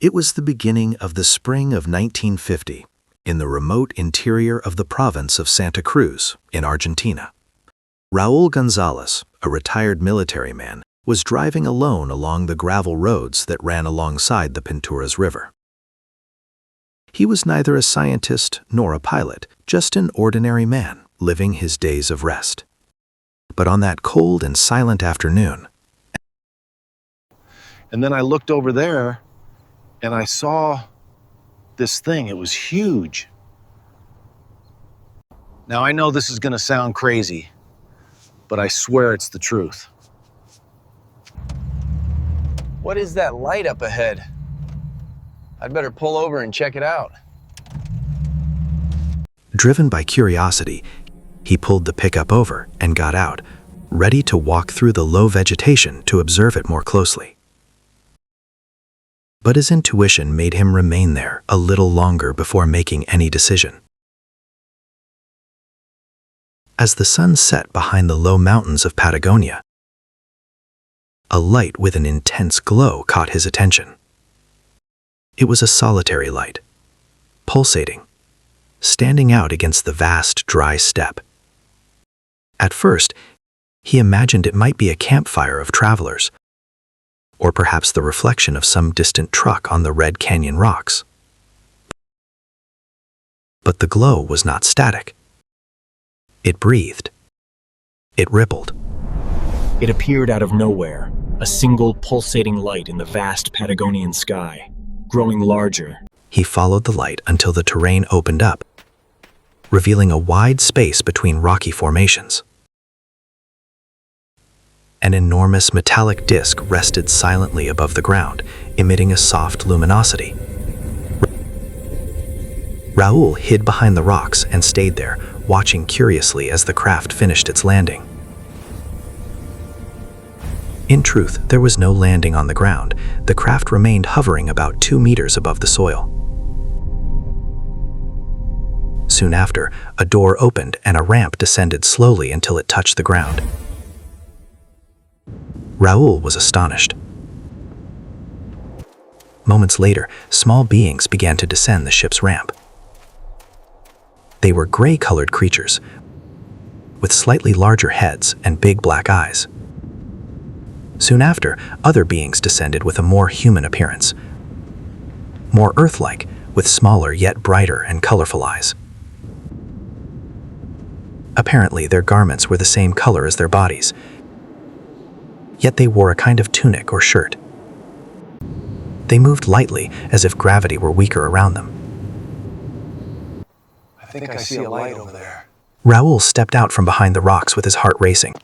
It was the beginning of the spring of 1950 in the remote interior of the province of Santa Cruz in Argentina. Raul Gonzalez, a retired military man, was driving alone along the gravel roads that ran alongside the Pinturas River. He was neither a scientist nor a pilot, just an ordinary man living his days of rest. But on that cold and silent afternoon, and then I looked over there and I saw this thing. It was huge. Now I know this is going to sound crazy, but I swear it's the truth. What is that light up ahead? I'd better pull over and check it out. driven by curiosity, he pulled the pickup over and got out, ready to walk through the low vegetation to observe it more closely. But his intuition made him remain there a little longer before making any decision. As the sun set behind the low mountains of Patagonia, a light with an intense glow caught his attention. It was a solitary light, pulsating, standing out against the vast, dry steppe. At first, he imagined it might be a campfire of travelers, or perhaps the reflection of some distant truck on the Red Canyon rocks. But the glow was not static. It breathed. It rippled. It appeared out of nowhere, a single pulsating light in the vast Patagonian sky, growing larger. He followed the light until the terrain opened up, revealing a wide space between rocky formations. An enormous metallic disc rested silently above the ground, emitting a soft luminosity. Raul hid behind the rocks and stayed there, watching curiously as the craft finished its landing. In truth, there was no landing on the ground. The craft remained hovering about 2 meters above the soil. Soon after, a door opened and a ramp descended slowly until it touched the ground. Raul was astonished. Moments later, small beings began to descend the ship's ramp. They were gray-colored creatures, with slightly larger heads and big black eyes. Soon after, other beings descended with a more human appearance, more Earth-like, with smaller yet brighter and colorful eyes. Apparently, their garments were the same color as their bodies, yet they wore a kind of tunic or shirt. They moved lightly, as if gravity were weaker around them. I think I see a light over there. Raul stepped out from behind the rocks with his heart racing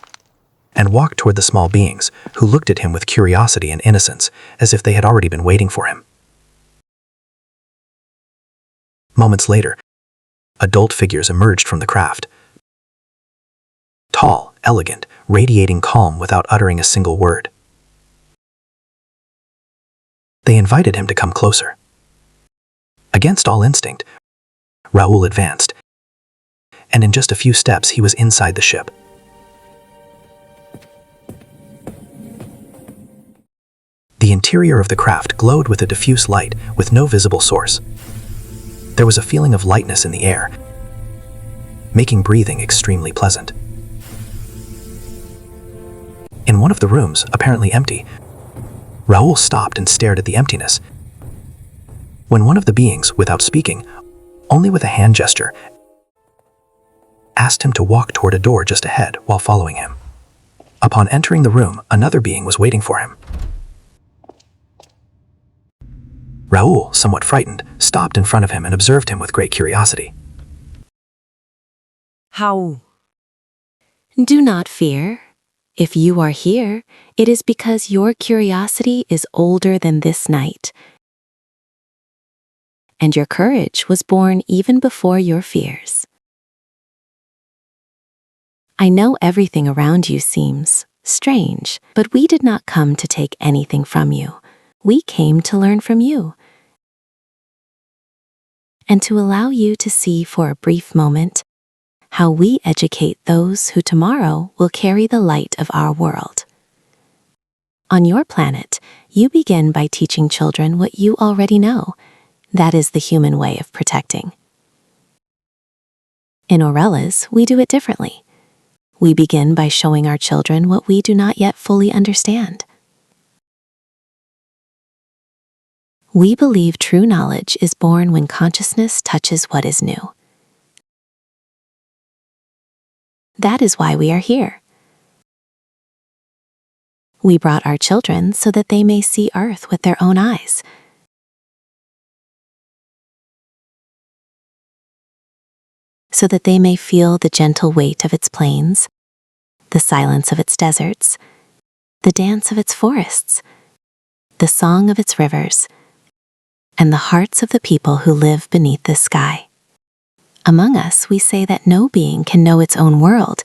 and walked toward the small beings, who looked at him with curiosity and innocence, as if they had already been waiting for him. Moments later, adult figures emerged from the craft. Tall, elegant, radiating calm without uttering a single word. They invited him to come closer. Against all instinct, Raul advanced, and in just a few steps he was inside the ship. The interior of the craft glowed with a diffuse light with no visible source. There was a feeling of lightness in the air, making breathing extremely pleasant. In one of the rooms, apparently empty, Raul stopped and stared at the emptiness, when one of the beings, without speaking, only with a hand gesture, asked him to walk toward a door just ahead while following him. Upon entering the room, another being was waiting for him. Raul, somewhat frightened, stopped in front of him and observed him with great curiosity. Raul, do not fear. If you are here, it is because your curiosity is older than this night, and your courage was born even before your fears. I know everything around you seems strange, but we did not come to take anything from you. We came to learn from you, and to allow you to see for a brief moment how we educate those who tomorrow will carry the light of our world. On your planet, you begin by teaching children what you already know. That is the human way of protecting. In Aurelis, we do it differently. We begin by showing our children what we do not yet fully understand. We believe true knowledge is born when consciousness touches what is new. That is why we are here. We brought our children so that they may see Earth with their own eyes. So that they may feel the gentle weight of its plains, the silence of its deserts, the dance of its forests, the song of its rivers, and the hearts of the people who live beneath this sky. Among us, we say that no being can know its own world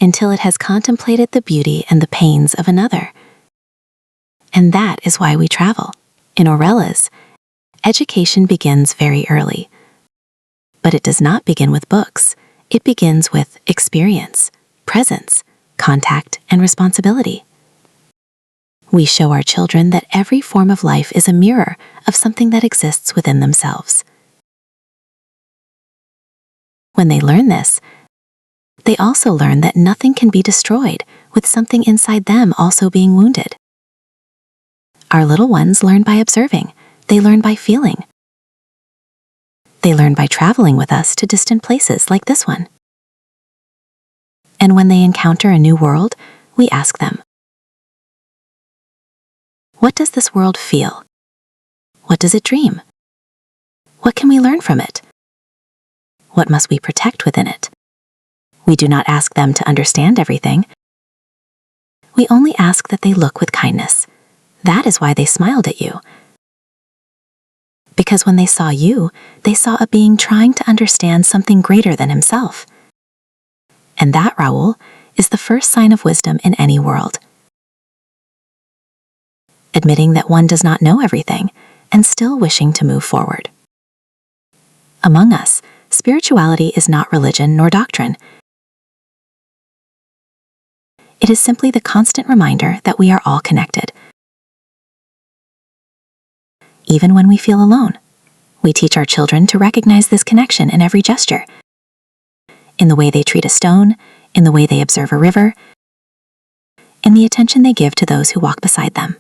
until it has contemplated the beauty and the pains of another. And that is why we travel. In Aurelis, education begins very early. But it does not begin with books. It begins with experience, presence, contact, and responsibility. We show our children that every form of life is a mirror of something that exists within themselves. When they learn this, they also learn that nothing can be destroyed with something inside them also being wounded. Our little ones learn by observing. They learn by feeling. They learn by traveling with us to distant places like this one. And when they encounter a new world, we ask them, what does this world feel? What does it dream? What can we learn from it? What must we protect within it? We do not ask them to understand everything. We only ask that they look with kindness. That is why they smiled at you. Because when they saw you, they saw a being trying to understand something greater than himself. And that, Raul, is the first sign of wisdom in any world. Admitting that one does not know everything and still wishing to move forward. Among us, spirituality is not religion nor doctrine. It is simply the constant reminder that we are all connected. Even when we feel alone, we teach our children to recognize this connection in every gesture. In the way they treat a stone, in the way they observe a river, in the attention they give to those who walk beside them.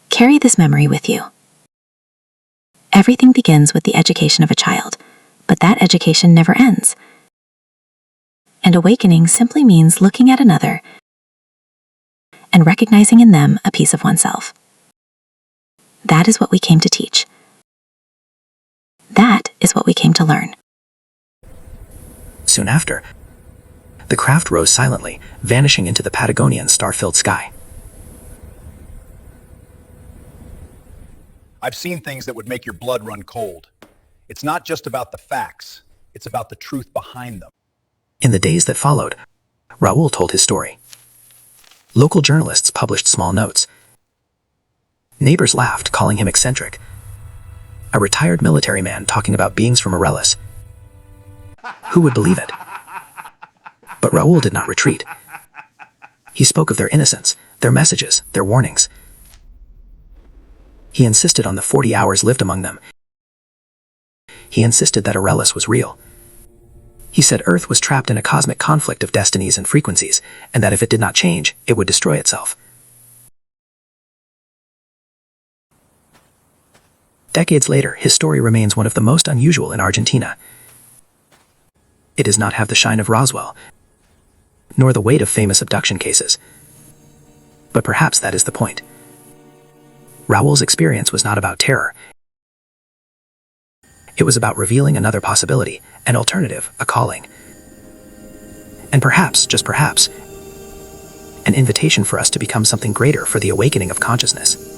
Carry this memory with you. Everything begins with the education of a child, but that education never ends. And awakening simply means looking at another and recognizing in them a piece of oneself. That is what we came to teach. That is what we came to learn. Soon after, the craft rose silently, vanishing into the Patagonian star-filled sky. I've seen things that would make your blood run cold. It's not just about the facts, it's about the truth behind them. In the days that followed, Raul told his story. Local journalists published small notes. Neighbors laughed, calling him eccentric. A retired military man talking about beings from Aurelis. Who would believe it? But Raul did not retreat. He spoke of their innocence, their messages, their warnings. He insisted on the 40 hours lived among them. He insisted that Aurelis was real. He said Earth was trapped in a cosmic conflict of destinies and frequencies, and that if it did not change, it would destroy itself. Decades later, his story remains one of the most unusual in Argentina. It does not have the shine of Roswell, nor the weight of famous abduction cases. But perhaps that is the point. Raul's experience was not about terror. It was about revealing another possibility, an alternative, a calling. And perhaps, just perhaps, an invitation for us to become something greater for the awakening of consciousness.